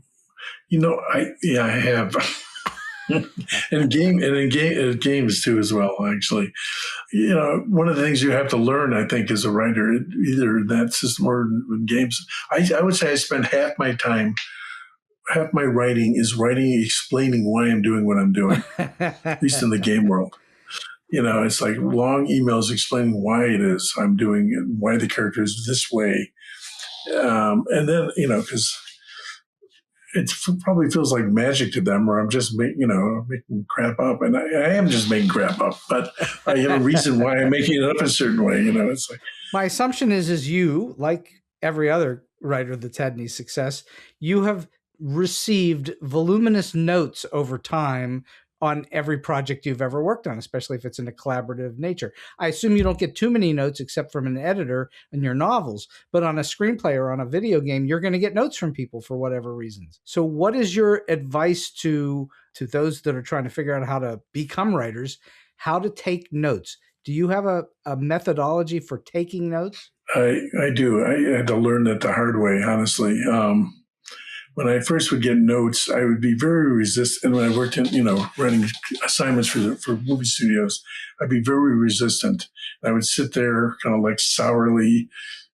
have. in games too as well, actually. One of the things you have to learn, I think, as a writer, either in that system or in games, I would say I spend half my writing is explaining why I'm doing what I'm doing, at least in the game world. It's like long emails explaining why it is I'm doing it, why the character is this way. And then, because it probably feels like magic to them, or I'm just making crap up. And I am just making crap up, but I have a reason why I'm making it up a certain way. It's like, my assumption is you, like every other writer that's had any success, you have received voluminous notes over time on every project you've ever worked on, especially if it's in a collaborative nature. I assume you don't get too many notes except from an editor in your novels, but on a screenplay or on a video game, you're going to get notes from people for whatever reasons. So what is your advice to those that are trying to figure out how to become writers, how to take notes? Do you have a methodology for taking notes? I do. I had to learn that the hard way, honestly. When I first would get notes, I would be very resistant. And when I worked in, running assignments for movie studios, I'd be very resistant. I would sit there kind of like sourly,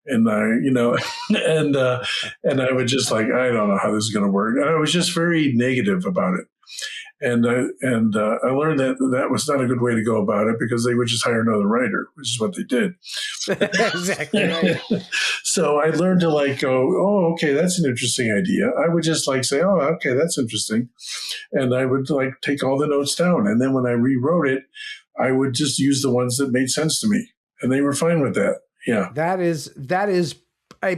and and I would just like, I don't know how this is going to work. And I was just very negative about it. And I learned that was not a good way to go about it, because they would just hire another writer, which is what they did. Exactly right. So I learned to like go, oh, okay, that's an interesting idea. I would just like say, oh, okay, that's interesting. And I would like take all the notes down. And then when I rewrote it, I would just use the ones that made sense to me. And they were fine with that. Yeah. That is a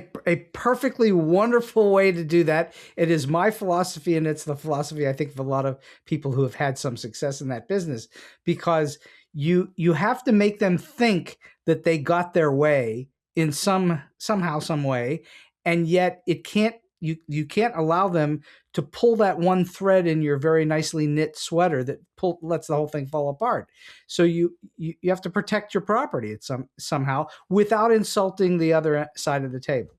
perfectly wonderful way to do that. It is my philosophy, and it's the philosophy, I think, of a lot of people who have had some success in that business, because you have to make them think that they got their way in somehow, some way, and yet you can't allow them to pull that one thread in your very nicely knit sweater that lets the whole thing fall apart. So you have to protect your property somehow without insulting the other side of the table.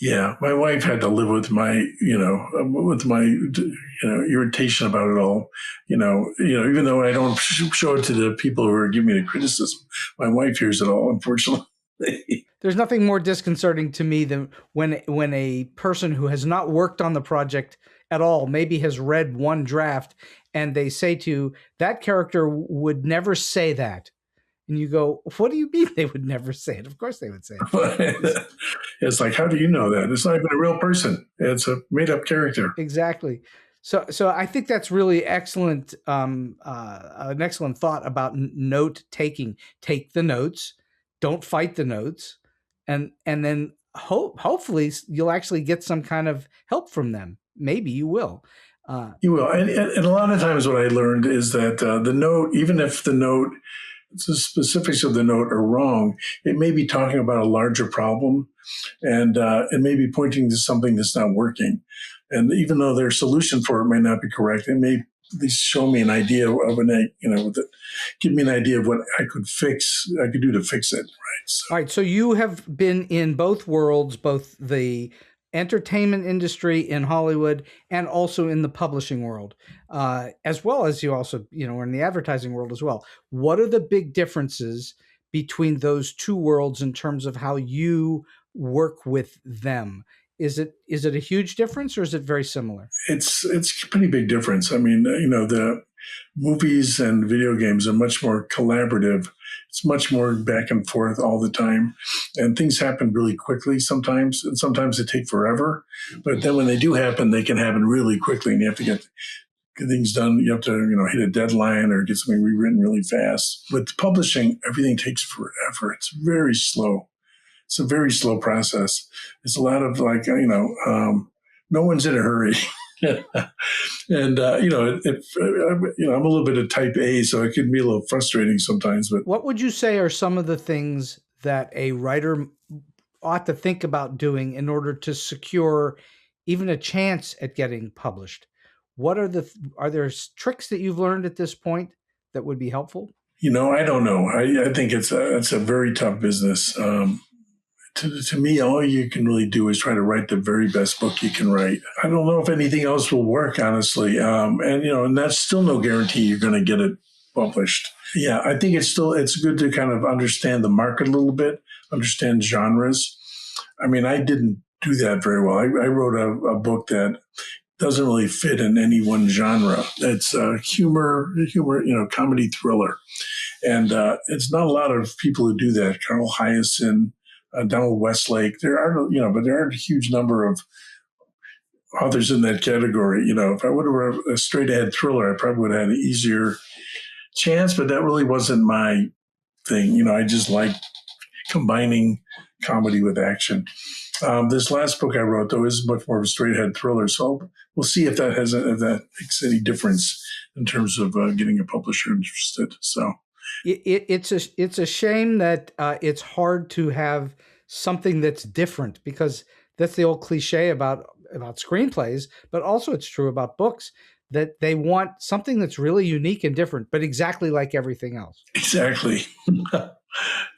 Yeah, my wife had to live with my, irritation about it all. Even though I don't show it to the people who are giving me the criticism, my wife hears it all, unfortunately. There's nothing more disconcerting to me than when a person who has not worked on the project at all, maybe has read one draft, and they say to you, that character would never say that. And you go, what do you mean they would never say it? Of course they would say it. It's like, how do you know that? It's not even a real person. It's a made-up character. Exactly. So I think that's really excellent, an excellent thought about note taking. Take the notes, don't fight the notes, and then hopefully you'll actually get some kind of help from them. Maybe you will. You will. And a lot of times what I learned is that the note, even if the specifics of the note are wrong, it may be talking about a larger problem, and it may be pointing to something that's not working. And even though their solution for it may not be correct, it may at least show me an idea of give me an idea of what I could do to fix it. Right. All right. So you have been in both worlds, both the entertainment industry in Hollywood and also in the publishing world, as well as you also, are in the advertising world as well. What are the big differences between those two worlds in terms of how you work with them? Is it a huge difference, or is it very similar? It's a pretty big difference. I mean, the movies and video games are much more collaborative. It's much more back and forth all the time, and things happen really quickly sometimes, and sometimes they take forever. But then when they do happen, they can happen really quickly, and you have to get things done. You have to, hit a deadline or get something rewritten really fast. With publishing, everything takes forever. It's very slow. It's a very slow process. It's a lot of no one's in a hurry. And, I'm a little bit of type A, so it can be a little frustrating sometimes. But what would you say are some of the things that a writer ought to think about doing in order to secure even a chance at getting published? Are there tricks that you've learned at this point that would be helpful? I don't know. I think it's a very tough business. To me, all you can really do is try to write the very best book you can write. I don't know if anything else will work, honestly. And that's still no guarantee you're going to get it published. Yeah, I think it's good to kind of understand the market a little bit, understand genres. I mean, I didn't do that very well. I wrote a book that doesn't really fit in any one genre. It's humor, comedy thriller. And it's not a lot of people who do that. Carl Hyacin, Donald Westlake. There aren't a huge number of authors in that category. If I would have wrote a straight ahead thriller, I probably would have had an easier chance, but that really wasn't my thing. I just like combining comedy with action. This last book I wrote, though, is much more of a straight ahead thriller. So we'll see if that makes any difference in terms of getting a publisher interested. So. It's a shame that it's hard to have something that's different, because that's the old cliche about screenplays, but also it's true about books, that they want something that's really unique and different, but exactly like everything else. Exactly. Yep.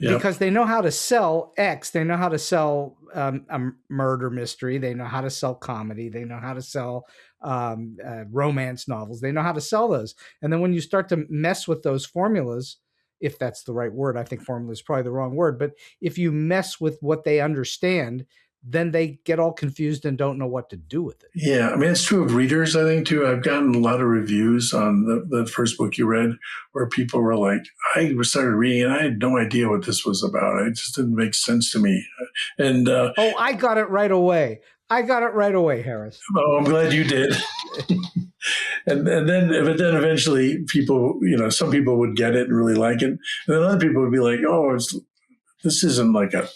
Because they know how to sell X. They know how to sell a murder mystery. They know how to sell comedy. They know how to sell romance novels. They know how to sell those. And then when you start to mess with those formulas, if that's the right word, I think formula is probably the wrong word, but if you mess with what they understand, then they get all confused and don't know what to do with it. Yeah, I mean, it's true of readers, I think, too. I've gotten a lot of reviews on the first book you read where people were like, I started reading and I had no idea what this was about. It just didn't make sense to me. And I got it right away. Harris. Oh, I'm glad you did. And then eventually people, some people would get it and really like it. And then other people would be like, oh, this isn't like a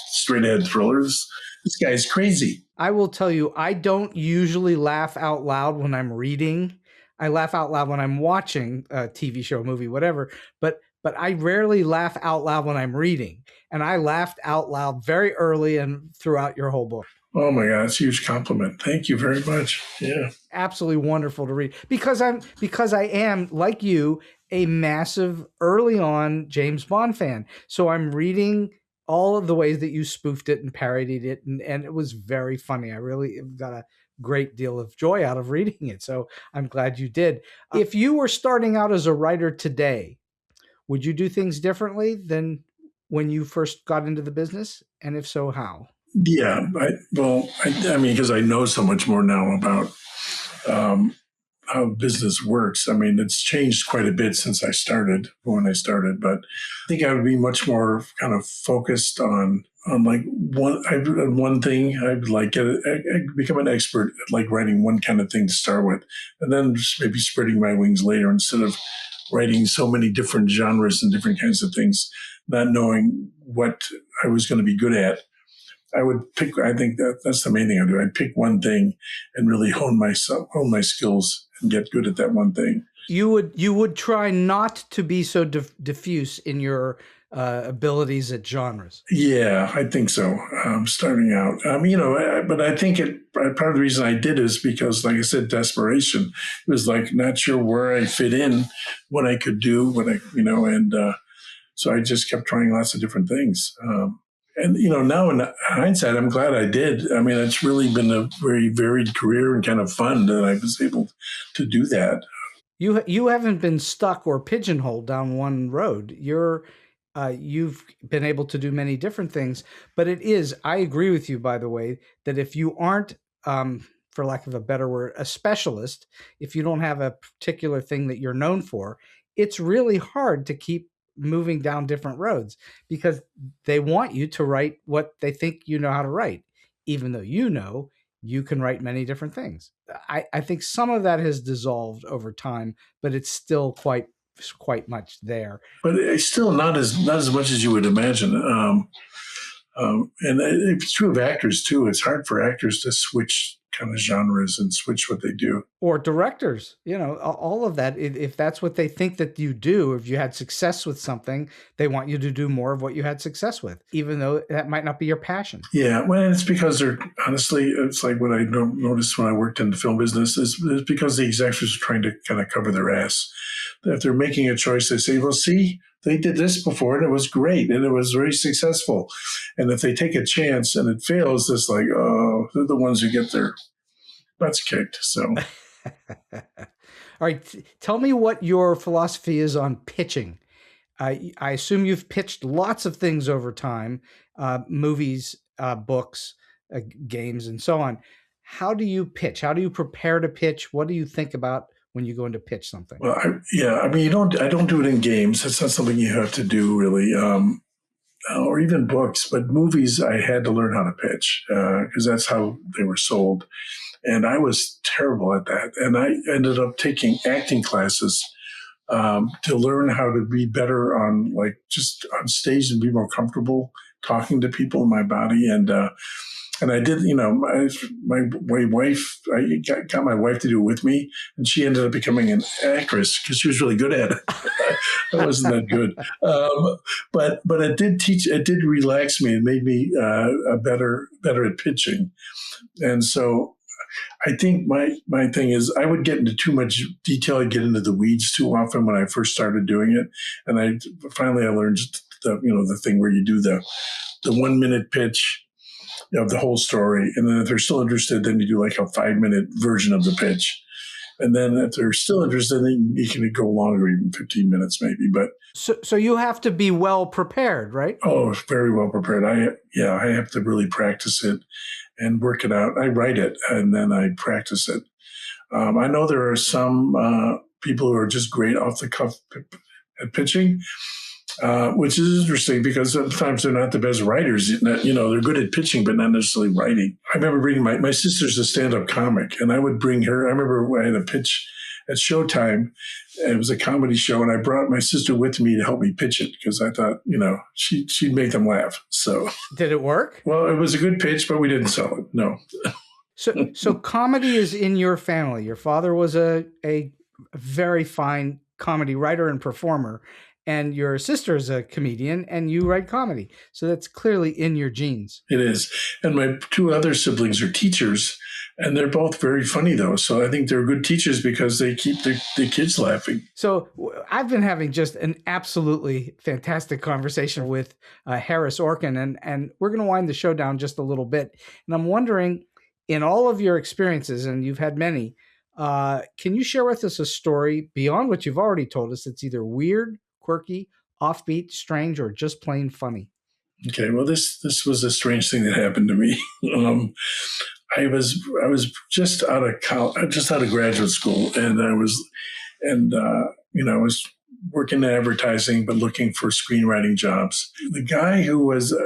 straight ahead thriller. This guy's crazy. I will tell you, I don't usually laugh out loud when I'm reading. I laugh out loud when I'm watching a TV show, movie, whatever. But I rarely laugh out loud when I'm reading. And I laughed out loud very early and throughout your whole book. Oh my God, it's a huge compliment. Thank you very much. Yeah. Absolutely wonderful to read. Because I am, like you, a massive early on James Bond fan. So I'm reading all of the ways that you spoofed it and parodied it, and it was very funny. I really got a great deal of joy out of reading it. So I'm glad you did. If you were starting out as a writer today, would you do things differently than when you first got into the business? And if so, how? Yeah, I mean, because I know so much more now about how business works. I mean, it's changed quite a bit since when I started, but I think I would be much more kind of focused on like one thing. I'd like I'd become an expert at like writing one kind of thing to start with, and then just maybe spreading my wings later instead of writing so many different genres and different kinds of things, not knowing what I was going to be good at. I think that's the main thing I do. I'd pick one thing and really hone my skills and get good at that one thing. You would try not to be so diffuse in your abilities at genres. Yeah, I think so. Starting out, but I think part of the reason I did is because, like I said, desperation. It was like not sure where I fit in, what I could do, so I just kept trying lots of different things. And, now in hindsight, I'm glad I did. I mean, it's really been a very varied career and kind of fun that I was able to do that. You haven't been stuck or pigeonholed down one road. You've been able to do many different things, but I agree with you, by the way, that if you aren't, for lack of a better word, a specialist, if you don't have a particular thing that you're known for, it's really hard to keep moving down different roads because they want you to write what they think you know how to write, even though you can write many different things. I think some of that has dissolved over time, but it's still quite much there. But it's still not as much as you would imagine. And it's true of actors too. It's hard for actors to switch kind of genres and switch what they do. Or directors, all of that. If that's what they think that you do, if you had success with something, they want you to do more of what you had success with, even though that might not be your passion. Yeah, well, it's because it's like what I noticed when I worked in the film business is because the executives are trying to kind of cover their ass. If they're making a choice, they say, well, see, they did this before and it was great and it was very successful. And if they take a chance and it fails, it's like, oh, they're the ones who get their butts kicked. So, all right, tell me what your philosophy is on pitching. I assume you've pitched lots of things over time, movies, books, games, and so on. How do you pitch? How do you prepare to pitch? What do you think about when you go in to pitch something? Well, I don't do it in games. That's not something you have to do really, or even books. But movies, I had to learn how to pitch because that's how they were sold. And I was terrible at that. And I ended up taking acting classes to learn how to be better on just on stage and be more comfortable talking to people in my body. And I did, my wife, I got my wife to do it with me, and she ended up becoming an actress because she was really good at it. I wasn't that good. But it did relax me and made me better at pitching. And so I think my thing is I would get into too much detail. I'd get into the weeds too often when I first started doing it. And I learned the thing where you do the 1 minute pitch of the whole story. And then if they're still interested, then you do like a 5-minute version of the pitch. And then if they're still interested, then you can go longer, even 15 minutes maybe. But so you have to be well prepared, right? Oh, very well prepared. I have to really practice it and work it out. I write it and then I practice it. I know there are some people who are just great off the cuff at pitching. Which is interesting because sometimes they're not the best writers. They're good at pitching, but not necessarily writing. I remember bringing my sister's a stand-up comic, and I would bring her. I remember I had a pitch at Showtime. It was a comedy show, and I brought my sister with me to help me pitch it because I thought, she'd make them laugh. So did it work? Well, it was a good pitch, but we didn't sell it. No. So comedy is in your family. Your father was a very fine comedy writer and performer. and your sister is a comedian, and you write comedy. So that's clearly in your genes. It is. And my two other siblings are teachers, and they're both very funny, though. So I think they're good teachers because they keep the kids laughing. So I've been having just an absolutely fantastic conversation with Harris Orkin, and we're going to wind the show down just a little bit. And I'm wondering, in all of your experiences, and you've had many, can you share with us a story beyond what you've already told us that's either weird, quirky, offbeat, strange, or just plain funny? Okay, well, this was a strange thing that happened to me. I was just out of college, just out of graduate school, and I was working in advertising, but looking for screenwriting jobs. The guy who was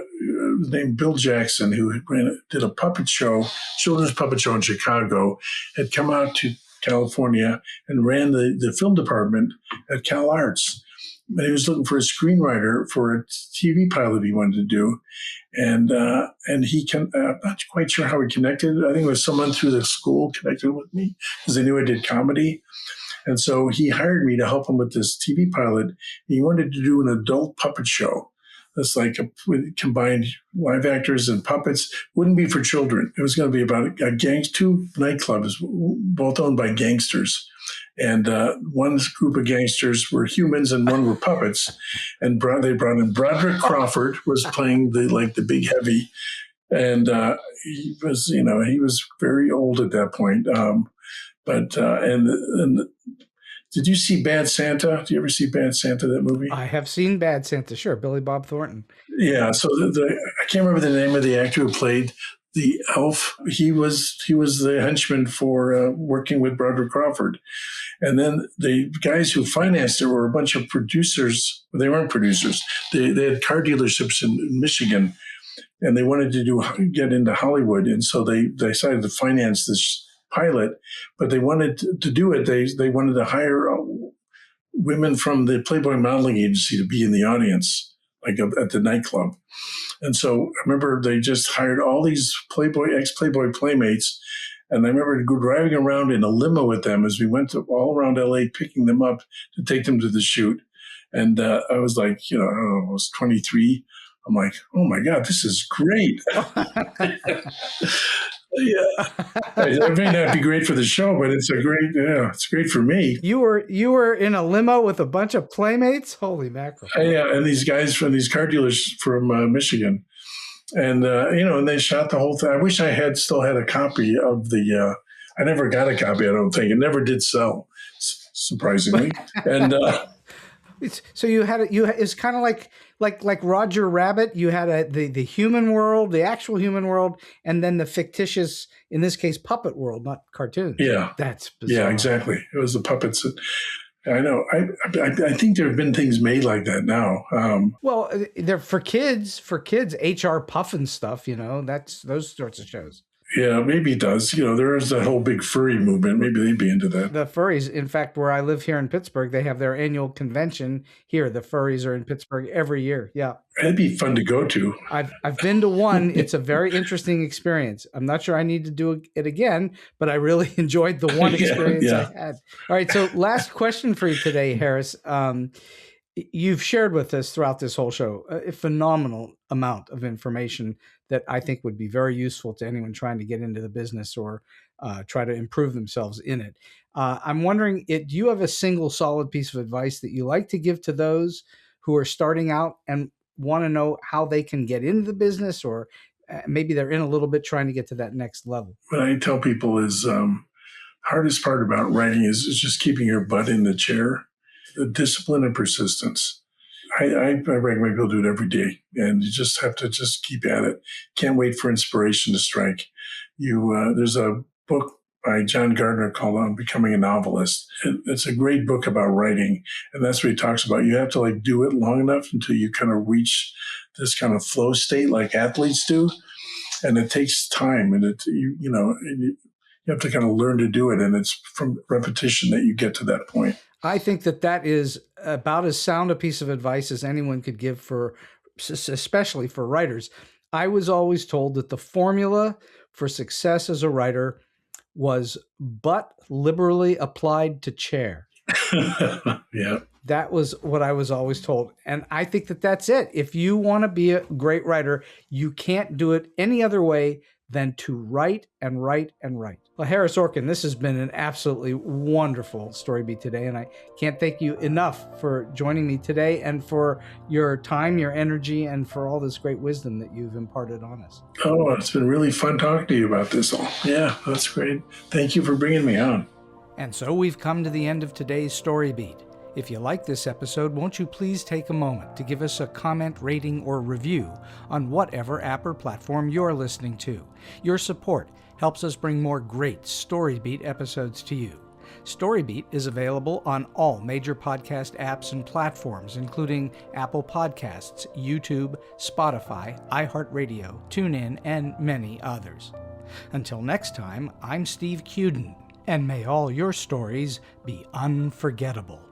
named Bill Jackson, who did a puppet show, children's puppet show in Chicago, had come out to California and ran the film department at Cal Arts. And he was looking for a screenwriter for a TV pilot he wanted to do. And I'm not quite sure how he connected. I think it was someone through the school connected with me because they knew I did comedy. And so he hired me to help him with this TV pilot. He wanted to do an adult puppet show. That's like combined live actors and puppets. Wouldn't be for children. It was going to be about two nightclubs, both owned by gangsters. And one group of gangsters were humans and one were puppets. And they brought in Broderick Crawford was playing the big heavy. And he was very old at that point. Did you see Bad Santa? Do you ever see Bad Santa, that movie? I have seen Bad Santa, sure. Billy Bob Thornton. Yeah. So I can't remember the name of the actor who played the elf. He was the henchman for working with Broderick Crawford. And then the guys who financed it were a bunch of producers. They weren't producers. They had car dealerships in Michigan, and they wanted to get into Hollywood. And so they decided to finance this pilot, but they wanted to do it. They wanted to hire women from the Playboy modeling agency to be in the audience, like at the nightclub. And so I remember they just hired all these ex-Playboy playmates. And I remember driving around in a limo with them as we went all around LA, picking them up to take them to the shoot. And I was like, I don't know, I was 23. I'm like, oh my God, this is great. Yeah, it may not be great for the show, but it's great for me. You were in a limo with a bunch of playmates? Holy mackerel. Yeah, and these guys from these car dealers from Michigan. And, and they shot the whole thing. I wish I still had a copy of I never got a copy, I don't think. It never did sell, surprisingly. And so it's kind of like Roger Rabbit. You had the human world, the actual human world, and then the fictitious, in this case, puppet world, not cartoons. Yeah. That's bizarre. Yeah, exactly. It was the puppets. I know. I think there have been things made like that now. Well, they're for kids, HR Puffin stuff, that's those sorts of shows. Yeah, maybe it does. There is that whole big furry movement. Maybe they'd be into that. The furries, in fact, where I live here in Pittsburgh, they have their annual convention here. The furries are in Pittsburgh every year. Yeah. It'd be fun to go to. I've been to one. It's a very interesting experience. I'm not sure I need to do it again, but I really enjoyed the one experience I had. All right. So last question for you today, Harris. You've shared with us throughout this whole show a phenomenal amount of information that I think would be very useful to anyone trying to get into the business or try to improve themselves in it. I'm wondering, do you have a single solid piece of advice that you like to give to those who are starting out and want to know how they can get into the business, or maybe they're in a little bit trying to get to that next level? What I tell people is hardest part about writing is just keeping your butt in the chair. The discipline and persistence. I recommend people do it every day, and you just have to just keep at it. Can't wait for inspiration to strike. There's a book by John Gardner called Becoming a Novelist. It's a great book about writing, and that's what he talks about. You have to do it long enough until you kind of reach this kind of flow state like athletes do, and it takes time, and you have to kind of learn to do it, and it's from repetition that you get to that point. I think that is about as sound a piece of advice as anyone could give especially for writers. I was always told that the formula for success as a writer was butt liberally applied to chair. Yeah. That was what I was always told. And I think that that's it. If you want to be a great writer, you can't do it any other way than to write and write and write. Well, Harris Orkin, this has been an absolutely wonderful StoryBeat today. And I can't thank you enough for joining me today and for your time, your energy, and for all this great wisdom that you've imparted on us. Oh, it's been really fun talking to you about this all. Yeah, that's great. Thank you for bringing me on. And so we've come to the end of today's StoryBeat. If you like this episode, won't you please take a moment to give us a comment, rating, or review on whatever app or platform you're listening to. Your support helps us bring more great StoryBeat episodes to you. StoryBeat is available on all major podcast apps and platforms, including Apple Podcasts, YouTube, Spotify, iHeartRadio, TuneIn, and many others. Until next time, I'm Steve Cuden, and may all your stories be unforgettable.